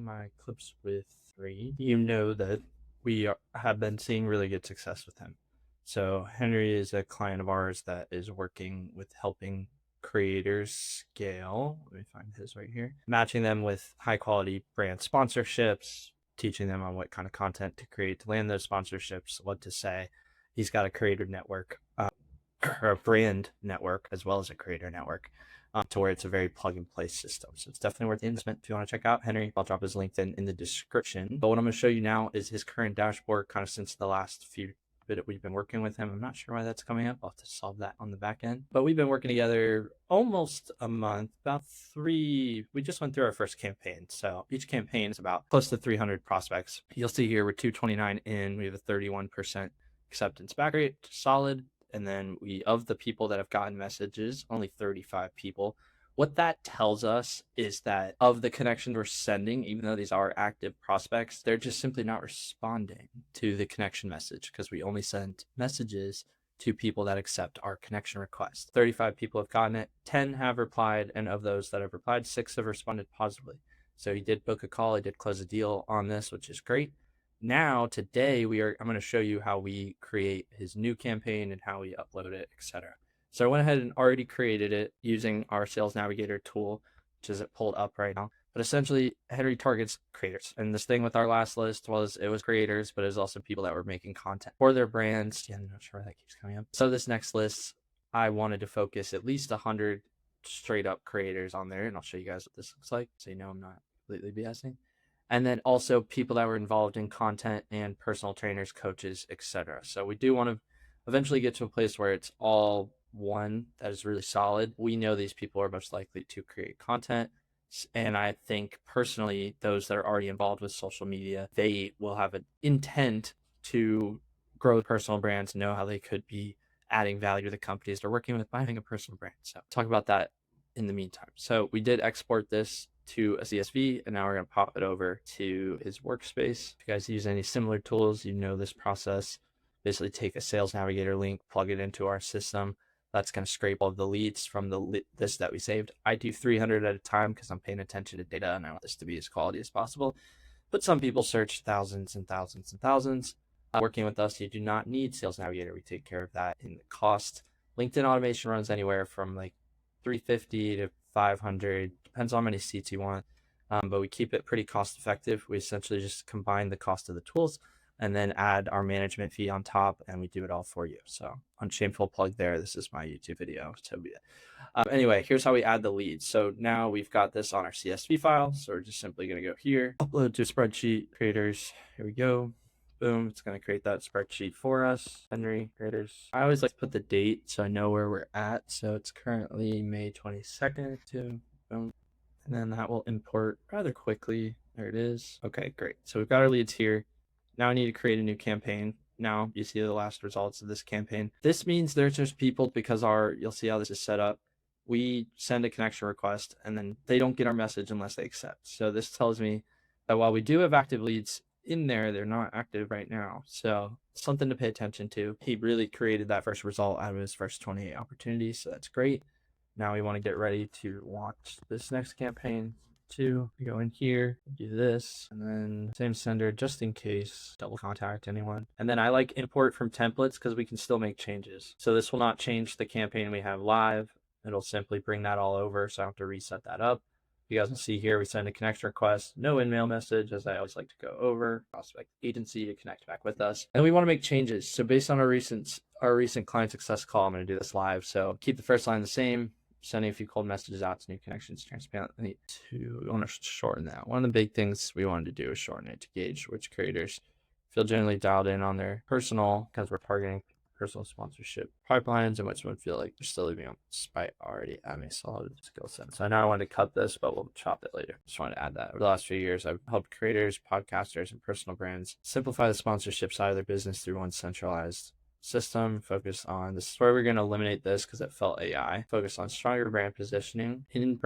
my clips with 3, you know that have been seeing really good success with him. So Henry is a client of ours that is working with helping creators scale. Let me find his right here. Matching them with high quality brand sponsorships, teaching them on what kind of content to create to land those sponsorships, what to say. He's got a creator network, or a brand network, as well as a creator network, to where it's a very plug and play system. So it's definitely worth the investment if you want to check out Henry. I'll drop his link in the description. But what I'm going to show you now is his current dashboard, kind of since the last few bit we've been working with him. I'm not sure why that's coming up. I'll have to solve that on the back end. But we've been working together almost a month, about 3. We just went through our first campaign. So each campaign is about close to 300 prospects. You'll see here we're 229 in. We have a 31% acceptance back rate, solid. And then of the people that have gotten messages, only 35 people. What that tells us is that of the connections we're sending, even though these are active prospects, they're just simply not responding to the connection message because we only send messages to people that accept our connection request. 35 people have gotten it, 10 have replied, and of those that have replied, 6 have responded positively. So he did book a call, he did close a deal on this, which is great. Now, today, I'm going to show you how we create his new campaign and how we upload it, etc. So I went ahead and already created it using our Sales Navigator tool, which is pulled up right now. But essentially, Henry targets creators. And this thing with our last list was it was creators, but it was also people that were making content for their brands. Yeah, I'm not sure why that keeps coming up. So this next list, I wanted to focus at least 100 straight up creators on there. And I'll show you guys what this looks like so you know I'm not completely BSing. And then also people that were involved in content and personal trainers, coaches, etc. So we do want to eventually get to a place where it's all one that is really solid. We know these people are most likely to create content. And I think personally, those that are already involved with social media, they will have an intent to grow personal brands, know how they could be adding value to the companies they're working with by having a personal brand. So talk about that in the meantime. So we did export this to a CSV, and now we're going to pop it over to his workspace. If you guys use any similar tools, you know this process. Basically take a Sales Navigator link, plug it into our system. That's going to scrape all the leads from the list that we saved. I do 300 at a time because I'm paying attention to data and I want this to be as quality as possible. But some people search thousands and thousands and thousands. Working with us, you do not need Sales Navigator. We take care of that in the cost. LinkedIn automation runs anywhere from like 350 to 500, depends on how many seats you want. But we keep it pretty cost effective. We essentially just combine the cost of the tools and then add our management fee on top, and we do it all for you. So unshameful plug there. This is my YouTube video. So anyway, here's how we add the leads. So now we've got this on our CSV file. So we're just simply going to go here, upload to spreadsheet, creators. Here we go. Boom, it's going to create that spreadsheet for us. Henry, creators. I always like to put the date so I know where we're at. So it's currently May 22nd. Boom. And then that will import rather quickly. There it is. Okay, great. So we've got our leads here. Now I need to create a new campaign. Now you see the last results of this campaign. This means there's just people because you'll see how this is set up. We send a connection request and then they don't get our message unless they accept. So this tells me that while we do have active leads in there, they're not active right now. So something to pay attention to. He really created that first result out of his first 28 opportunities. So that's great. Now we want to get ready to launch this next campaign. We go in here, do this, and then same sender just in case, double contact anyone. And then I like import from templates because we can still make changes. So this will not change the campaign we have live. It'll simply bring that all over, so I don't have to reset that up. You guys can see here, we send a connection request, no in-mail message, as I always like to go over, prospect agency to connect back with us. And we want to make changes. So based on our recent client success call, I'm going to do this live. So keep the first line the same, sending a few cold messages out to new connections transparently. We want to shorten that. One of the big things we wanted to do is shorten it to gauge which creators feel generally dialed in on their personal, because we're targeting personal sponsorship pipelines, and which one feel like they're still living on despite already having a solid skill set. So I know I wanted to cut this, but we'll chop it later. Just wanted to add that. Over the last few years, I've helped creators, podcasters, and personal brands simplify the sponsorship side of their business through one centralized system. Focus on this is where we're going to eliminate this because it felt AI. Focus on stronger brand positioning in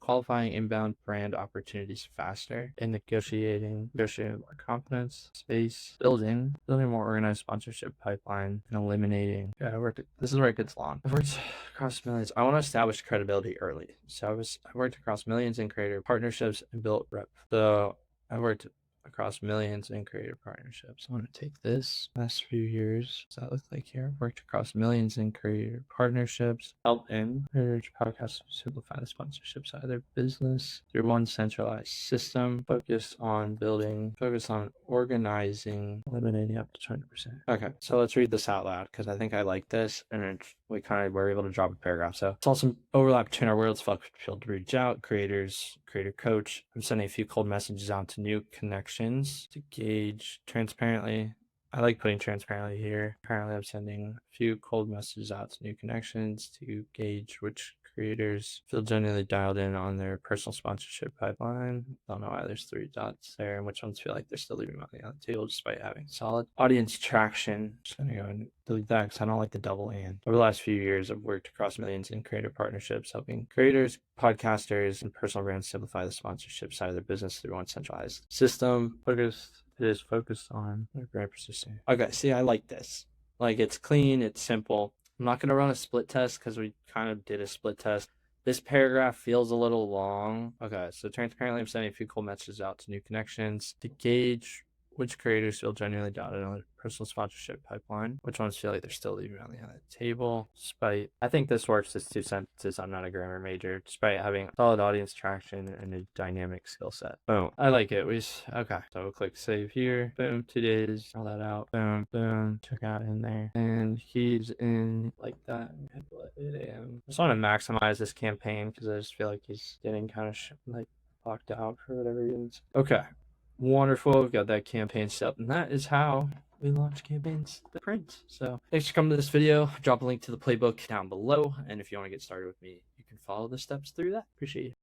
qualifying inbound brand opportunities faster, and negotiating more confidence, space, building more organized sponsorship pipeline, and eliminating. Yeah, this is where it gets long. I've worked across millions. I want to establish credibility early. So I worked across millions in creator partnerships and built rep. So I worked across millions in creator partnerships. I want to take this last few years. What does that look like here? Worked across millions in creator partnerships, helped in creator podcasts simplify the sponsorship side of their business through one centralized system, focus on organizing, eliminating up to 20%. Okay, so let's read this out loud because I think I like this, and we kind of were able to drop a paragraph. So saw some overlap between our worlds. Felt compelled to reach out. Creator coach. I'm sending a few cold messages out to new connections to gauge transparently. I like putting transparently here. Apparently, I'm sending a few cold messages out to new connections to gauge which creators feel genuinely dialed in on their personal sponsorship pipeline. Don't know why there's 3 dots there, and which ones feel like they're still leaving money on the table despite having solid audience traction. Just gonna go and delete that because I don't like the double and. Over the last few years, I've worked across millions in creator partnerships, helping creators, podcasters, and personal brands simplify the sponsorship side of their business through one centralized system. It is focused on brand persistence. Okay, see, I like this. Like, it's clean, it's simple. I'm not going to run a split test because we kind of did a split test. This paragraph feels a little long. Okay, so transparently, I'm sending a few cool messages out to new connections to gauge which creators feel genuinely dotted on a personal sponsorship pipeline, which ones feel like they're still leaving money on the table. Despite, I think this works as 2 sentences. I'm not a grammar major. Despite having solid audience traction and a dynamic skill set. Boom. I like it. Okay. So we'll click save here. Boom. 2 days. All that out. Boom. Boom. Check out in there. And he's in like that. 8 a.m. I just want to maximize this campaign because I just feel like he's getting kind of locked out for whatever reasons. Okay. Wonderful. We've got that campaign set up, and that is how we launch campaigns to print. So thanks for coming to this video. Drop a link to the playbook down below, and if you want to get started with me, you can follow the steps through that. Appreciate you.